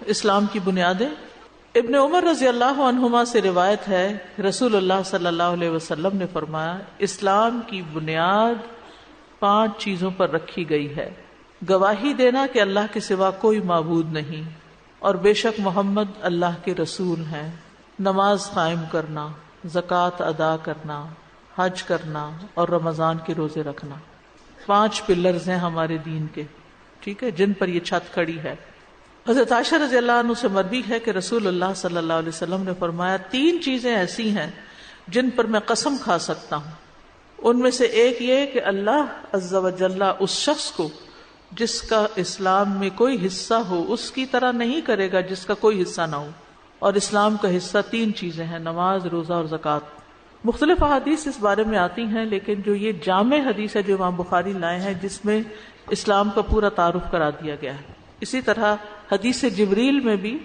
اسلام کی بنیادیں. ابن عمر رضی اللہ عنہما سے روایت ہے، رسول اللہ صلی اللہ علیہ وسلم نے فرمایا، اسلام کی بنیاد 5 چیزوں پر رکھی گئی ہے: گواہی دینا کہ اللہ کے سوا کوئی معبود نہیں اور بے شک محمد اللہ کے رسول ہیں، نماز قائم کرنا، زکوٰۃ ادا کرنا، حج کرنا اور رمضان کے روزے رکھنا. 5 پلرز ہیں ہمارے دین کے، ٹھیک ہے، جن پر یہ چھت کھڑی ہے. حضرت عائشہ رضی اللہ عنہ سے مروی ہے کہ رسول اللہ صلی اللہ علیہ وسلم نے فرمایا، 3 چیزیں ایسی ہیں جن پر میں قسم کھا سکتا ہوں. ان میں سے ایک یہ کہ اللہ عز و جل اس شخص کو جس کا اسلام میں کوئی حصہ ہو اس کی طرح نہیں کرے گا جس کا کوئی حصہ نہ ہو. اور اسلام کا حصہ 3 چیزیں ہیں: نماز، روزہ اور زکوٰۃ. مختلف احادیث اس بارے میں آتی ہیں، لیکن جو یہ جامع حدیث ہے جو امام بخاری لائے ہیں، جس میں اسلام کا پورا تعارف کرا دیا گیا ہے. اسی طرح حدیث جبریل میں بھی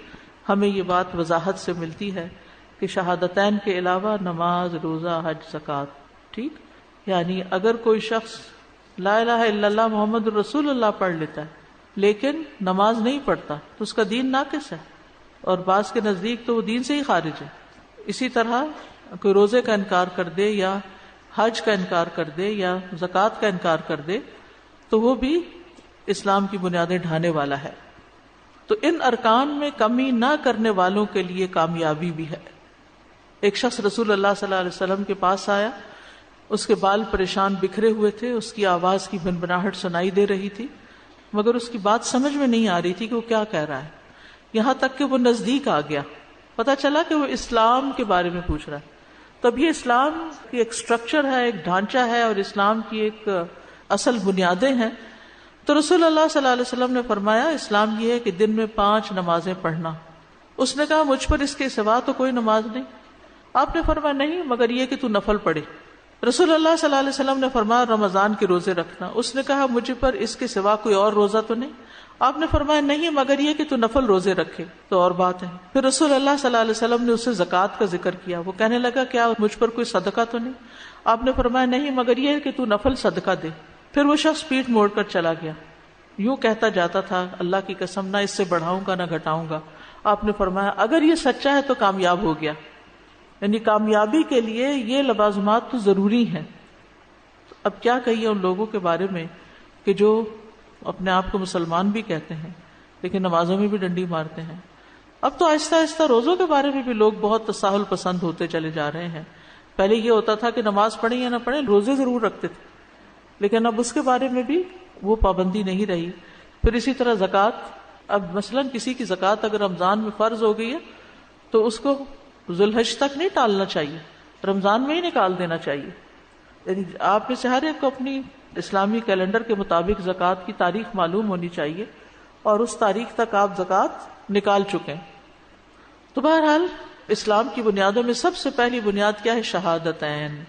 ہمیں یہ بات وضاحت سے ملتی ہے کہ شہادتین کے علاوہ نماز، روزہ، حج، زکوٰۃ. ٹھیک، یعنی اگر کوئی شخص لا الہ الا اللہ محمد الرسول اللہ پڑھ لیتا ہے لیکن نماز نہیں پڑھتا تو اس کا دین ناقص ہے، اور بعض کے نزدیک تو وہ دین سے ہی خارج ہے. اسی طرح کوئی روزے کا انکار کر دے یا حج کا انکار کر دے یا زکوٰۃ کا انکار کر دے تو وہ بھی اسلام کی بنیادیں ڈھانے والا ہے. تو ان ارکان میں کمی نہ کرنے والوں کے لیے کامیابی بھی ہے. ایک شخص رسول اللہ صلی اللہ علیہ وسلم کے پاس آیا، اس کے بال پریشان بکھرے ہوئے تھے، اس کی آواز کی بنبناہٹ سنائی دے رہی تھی مگر اس کی بات سمجھ میں نہیں آ رہی تھی کہ وہ کیا کہہ رہا ہے. یہاں تک کہ وہ نزدیک آ گیا، پتا چلا کہ وہ اسلام کے بارے میں پوچھ رہا ہے. تب یہ اسلام کی ایک سٹرکچر ہے، ایک ڈھانچہ ہے اور اسلام کی ایک اصل بنیادیں ہیں. تو رسول اللہ صلی اللہ علیہ وسلم نے فرمایا، اسلام یہ ہے کہ دن میں 5 نمازیں پڑھنا. اس نے کہا، مجھ پر اس کے سوا تو کوئی نماز نہیں. آپ نے فرمایا، نہیں مگر یہ کہ تو نفل پڑھے. رسول اللہ صلی اللہ علیہ وسلم نے فرمایا، رمضان کے روزے رکھنا. اس نے کہا، مجھ پر اس کے سوا کوئی اور روزہ تو نہیں. آپ نے فرمایا، نہیں مگر یہ کہ تو نفل روزے رکھے تو اور بات ہے. پھر رسول اللہ صلی اللہ علیہ وسلم نے اسے زکوٰۃ کا ذکر کیا. وہ کہنے لگا، کیا مجھ پر کوئی صدقہ تو نہیں؟ آپ نے فرمایا، نہیں مگر یہ کہ تو نفل صدقہ دے. پھر وہ شخص پیٹھ موڑ کر چلا گیا، یوں کہتا جاتا تھا، اللہ کی قسم نہ اس سے بڑھاؤں گا نہ گھٹاؤں گا. آپ نے فرمایا، اگر یہ سچا ہے تو کامیاب ہو گیا. یعنی کامیابی کے لیے یہ لوازمات تو ضروری ہیں. اب کیا کہیے ان لوگوں کے بارے میں کہ جو اپنے آپ کو مسلمان بھی کہتے ہیں لیکن نمازوں میں بھی ڈنڈی مارتے ہیں. اب تو آہستہ آہستہ روزوں کے بارے میں بھی لوگ بہت تساہل پسند ہوتے چلے جا رہے ہیں. پہلے یہ ہوتا تھا کہ نماز پڑھیں یا نہ پڑھیں روزے ضرور رکھتے تھے، لیکن اب اس کے بارے میں بھی وہ پابندی نہیں رہی. پھر اسی طرح زکوٰۃ. اب مثلاً کسی کی زکوٰۃ اگر رمضان میں فرض ہو گئی ہے تو اس کو ذوالحج تک نہیں ٹالنا چاہیے، رمضان میں ہی نکال دینا چاہیے. یعنی آپ میں سے ہر ایک کو اپنی اسلامی کیلنڈر کے مطابق زکوٰۃ کی تاریخ معلوم ہونی چاہیے اور اس تاریخ تک آپ زکوٰۃ نکال چکے. تو بہرحال اسلام کی بنیادوں میں سب سے پہلی بنیاد کیا ہے؟ شہادتین،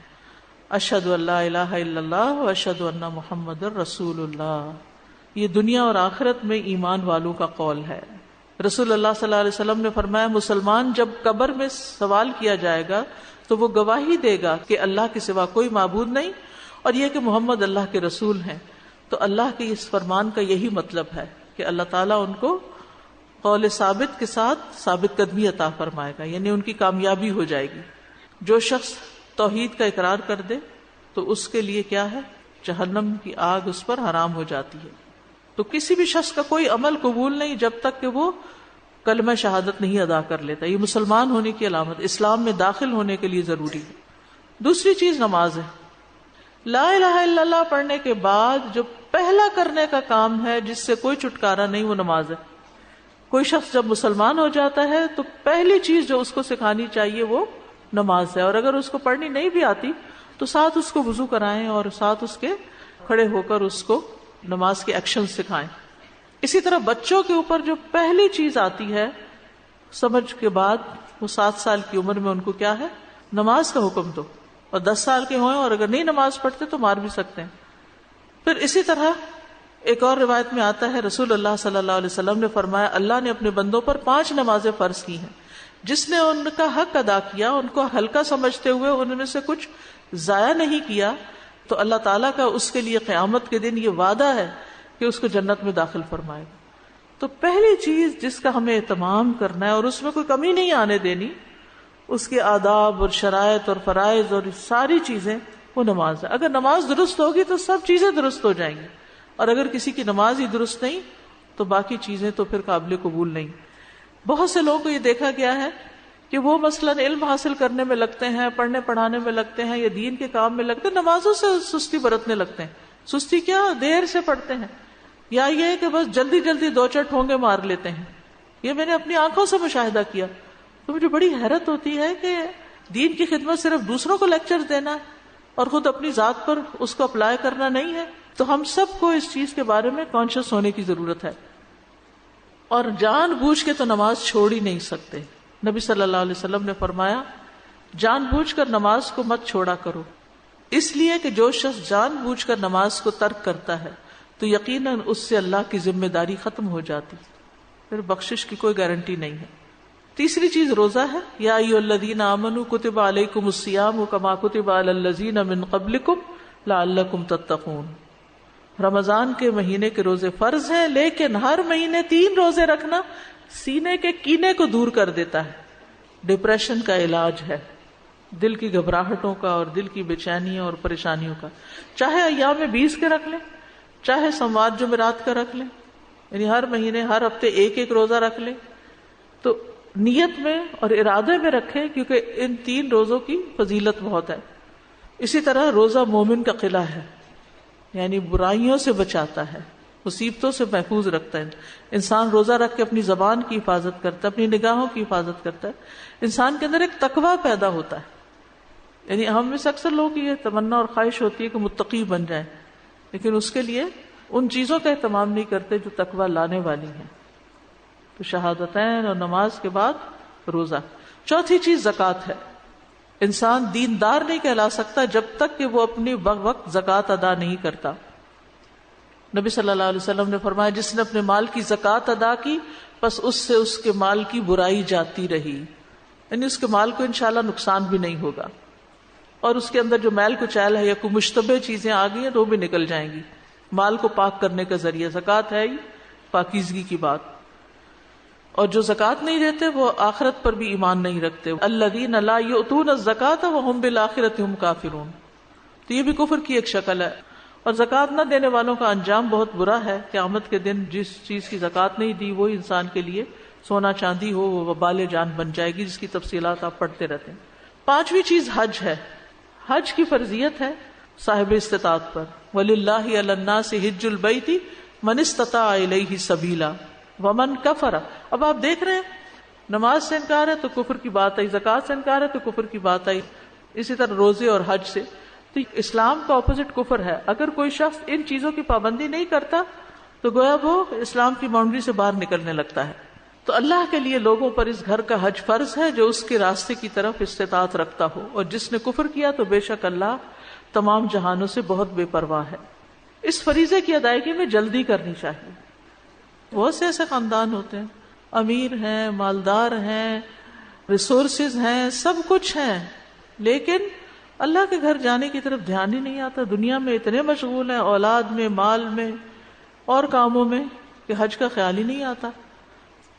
اشہد ان لا الہ الا اللہ و اشہد ان محمد رسول اللہ. یہ دنیا اور آخرت میں ایمان والوں کا قول ہے. رسول اللہ صلی اللہ علیہ وسلم نے فرمایا، مسلمان جب قبر میں سوال کیا جائے گا تو وہ گواہی دے گا کہ اللہ کے سوا کوئی معبود نہیں اور یہ کہ محمد اللہ کے رسول ہیں. تو اللہ کے اس فرمان کا یہی مطلب ہے کہ اللہ تعالیٰ ان کو قول ثابت کے ساتھ ثابت قدمی عطا فرمائے گا، یعنی ان کی کامیابی ہو جائے گی. جو شخص توحید کا اقرار کر دے تو اس کے لیے کیا ہے؟ جہنم کی آگ اس پر حرام ہو جاتی ہے. تو کسی بھی شخص کا کوئی عمل قبول نہیں جب تک کہ وہ کلمہ شہادت نہیں ادا کر لیتا. یہ مسلمان ہونے کی علامت، اسلام میں داخل ہونے کے لیے ضروری ہے. دوسری چیز نماز ہے. لا الہ الا اللہ پڑھنے کے بعد جو پہلا کرنے کا کام ہے جس سے کوئی چھٹکارا نہیں، وہ نماز ہے. کوئی شخص جب مسلمان ہو جاتا ہے تو پہلی چیز جو اس کو سکھانی چاہیے وہ نماز ہے. اور اگر اس کو پڑھنی نہیں بھی آتی تو ساتھ اس کو وضو کرائیں اور ساتھ اس کے کھڑے ہو کر اس کو نماز کے ایکشن سکھائیں. اسی طرح بچوں کے اوپر جو پہلی چیز آتی ہے سمجھ کے بعد، وہ 7 سال کی عمر میں ان کو کیا ہے؟ نماز کا حکم دو. اور 10 سال کے ہوئیں اور اگر نہیں نماز پڑھتے تو مار بھی سکتے ہیں. پھر اسی طرح ایک اور روایت میں آتا ہے، رسول اللہ صلی اللہ علیہ وسلم نے فرمایا، اللہ نے اپنے بندوں پر 5 نمازیں فرض کی ہیں. جس نے ان کا حق ادا کیا، ان کو ہلکا سمجھتے ہوئے ان میں سے کچھ ضائع نہیں کیا، تو اللہ تعالیٰ کا اس کے لیے قیامت کے دن یہ وعدہ ہے کہ اس کو جنت میں داخل فرمائے گا. تو پہلی چیز جس کا ہمیں اہتمام کرنا ہے اور اس میں کوئی کمی نہیں آنے دینی، اس کے آداب اور شرائط اور فرائض اور ساری چیزیں، وہ نماز ہے. اگر نماز درست ہوگی تو سب چیزیں درست ہو جائیں گی، اور اگر کسی کی نماز ہی درست نہیں تو باقی چیزیں تو پھر قابل قبول نہیں. بہت سے لوگوں کو یہ دیکھا گیا ہے کہ وہ مثلاً علم حاصل کرنے میں لگتے ہیں، پڑھنے پڑھانے میں لگتے ہیں، یا دین کے کام میں لگتے ہیں، نمازوں سے سستی برتنے لگتے ہیں. سستی کیا، دیر سے پڑھتے ہیں، یا یہ کہ بس جلدی جلدی دو چار ٹھونگے مار لیتے ہیں. یہ میں نے اپنی آنکھوں سے مشاہدہ کیا. تو مجھے بڑی حیرت ہوتی ہے کہ دین کی خدمت صرف دوسروں کو لیکچر دینا ہے اور خود اپنی ذات پر اس کو اپلائی کرنا نہیں ہے. تو ہم سب کو اس چیز کے بارے میں کانشیس ہونے کی ضرورت ہے، اور جان بوجھ کے تو نماز چھوڑ ہی نہیں سکتے. نبی صلی اللہ علیہ وسلم نے فرمایا جان بوجھ کر نماز کو مت چھوڑا کرو، اس لیے کہ جو شخص جان بوجھ کر نماز کو ترک کرتا ہے تو یقیناً اس سے اللہ کی ذمہ داری ختم ہو جاتی، پھر بخشش کی کوئی گارنٹی نہیں ہے. تیسری چیز روزہ ہے. یا ایھا الذین آمنوا کتب علیکم الصیام کما کتب علی الذین من قبلکم لعلکم تتقون. رمضان کے مہینے کے روزے فرض ہیں، لیکن ہر مہینے 3 روزے رکھنا سینے کے کینے کو دور کر دیتا ہے. ڈپریشن کا علاج ہے، دل کی گھبراہٹوں کا اور دل کی بے چینیوں اور پریشانیوں کا. چاہے ایام 20 کے رکھ لیں، چاہے سوموار جمعرات کا رکھ لیں، یعنی ہر مہینے ہر ہفتے ایک روزہ رکھ لیں. تو نیت میں اور ارادے میں رکھیں، کیونکہ ان 3 روزوں کی فضیلت بہت ہے. اسی طرح روزہ مومن کا قلعہ ہے، یعنی برائیوں سے بچاتا ہے، مصیبتوں سے محفوظ رکھتا ہے. انسان روزہ رکھ کے اپنی زبان کی حفاظت کرتا ہے، اپنی نگاہوں کی حفاظت کرتا ہے. انسان کے اندر ایک تقویٰ پیدا ہوتا ہے. یعنی ہم میں سے اکثر لوگوں کی یہ تمنا اور خواہش ہوتی ہے کہ متقی بن جائیں، لیکن اس کے لیے ان چیزوں کا اہتمام نہیں کرتے جو تقویٰ لانے والی ہیں. تو شہادتین اور نماز کے بعد روزہ. چوتھی چیز زکوٰۃ ہے. انسان دیندار نہیں کہلا سکتا جب تک کہ وہ اپنی وقت زکوٰۃ ادا نہیں کرتا. نبی صلی اللہ علیہ وسلم نے فرمایا جس نے اپنے مال کی زکوٰۃ ادا کی بس اس سے اس کے مال کی برائی جاتی رہی، یعنی اس کے مال کو انشاءاللہ نقصان بھی نہیں ہوگا، اور اس کے اندر جو میل کچیل ہے یا کوئی مشتبہ چیزیں آ گئی ہیں تو وہ بھی نکل جائیں گی. مال کو پاک کرنے کا ذریعہ زکوٰۃ ہے ہی پاکیزگی کی بات. اور جو زکوٰۃ نہیں دیتے وہ آخرت پر بھی ایمان نہیں رکھتے. الذین لا یؤتون الزکاۃ وهم بالآخرۃ هم کافرون. تو یہ بھی کفر کی ایک شکل ہے. اور زکوٰۃ نہ دینے والوں کا انجام بہت برا ہے. قیامت کے دن جس چیز کی زکوٰۃ نہیں دی وہ انسان کے لیے سونا چاندی ہو، وہ وبال جان بن جائے گی، جس کی تفصیلات آپ پڑھتے رہتے ہیں. 5ویں چیز حج ہے. حج کی فرضیت ہے صاحب استطاعت پر. وَلِلَّهِ عَلَى النَّاسِ حِجُّ الْبَيْتِ مَنِ اسْتَطَاعَ إِلَيْهِ سَبِيلًا ومن کفر. اب آپ دیکھ رہے ہیں نماز سے انکار ہے تو کفر کی بات آئی، زکوٰۃ سے انکار ہے تو کفر کی بات آئی، اسی طرح روزے اور حج سے. تو اسلام کا اپوزٹ کفر ہے. اگر کوئی شخص ان چیزوں کی پابندی نہیں کرتا تو گویا وہ اسلام کی باؤنڈری سے باہر نکلنے لگتا ہے. تو اللہ کے لیے لوگوں پر اس گھر کا حج فرض ہے جو اس کے راستے کی طرف استطاعت رکھتا ہو، اور جس نے کفر کیا تو بے شک اللہ تمام جہانوں سے بہت بے پرواہ ہے. اس فریضے کی ادائیگی میں جلدی کرنی چاہیے. بہت سے ایسے خاندان ہوتے ہیں، امیر ہیں، مالدار ہیں، ریسورسز ہیں، سب کچھ ہیں، لیکن اللہ کے گھر جانے کی طرف دھیان ہی نہیں آتا. دنیا میں اتنے مشغول ہیں، اولاد میں، مال میں اور کاموں میں، کہ حج کا خیال ہی نہیں آتا.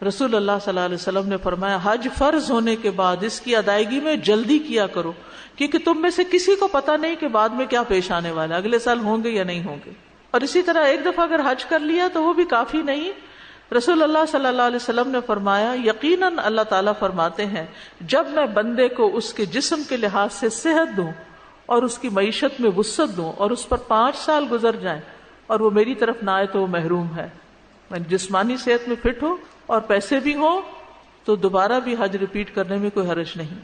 رسول اللہ صلی اللہ علیہ وسلم نے فرمایا حج فرض ہونے کے بعد اس کی ادائیگی میں جلدی کیا کرو، کیونکہ تم میں سے کسی کو پتہ نہیں کہ بعد میں کیا پیش آنے والا ہے، اگلے سال ہوں گے یا نہیں ہوں گے. اور اسی طرح ایک دفعہ اگر حج کر لیا تو وہ بھی کافی نہیں. رسول اللہ صلی اللہ علیہ وسلم نے فرمایا یقیناً اللہ تعالیٰ فرماتے ہیں جب میں بندے کو اس کے جسم کے لحاظ سے صحت دوں اور اس کی معیشت میں وسعت دوں اور اس پر 5 سال گزر جائیں اور وہ میری طرف نہ آئے تو وہ محروم ہے. جسمانی صحت میں فٹ ہو اور پیسے بھی ہوں تو دوبارہ بھی حج ریپیٹ کرنے میں کوئی حرج نہیں.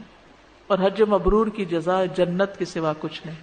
اور حج مبرور کی جزا جنت کے سوا کچھ نہیں.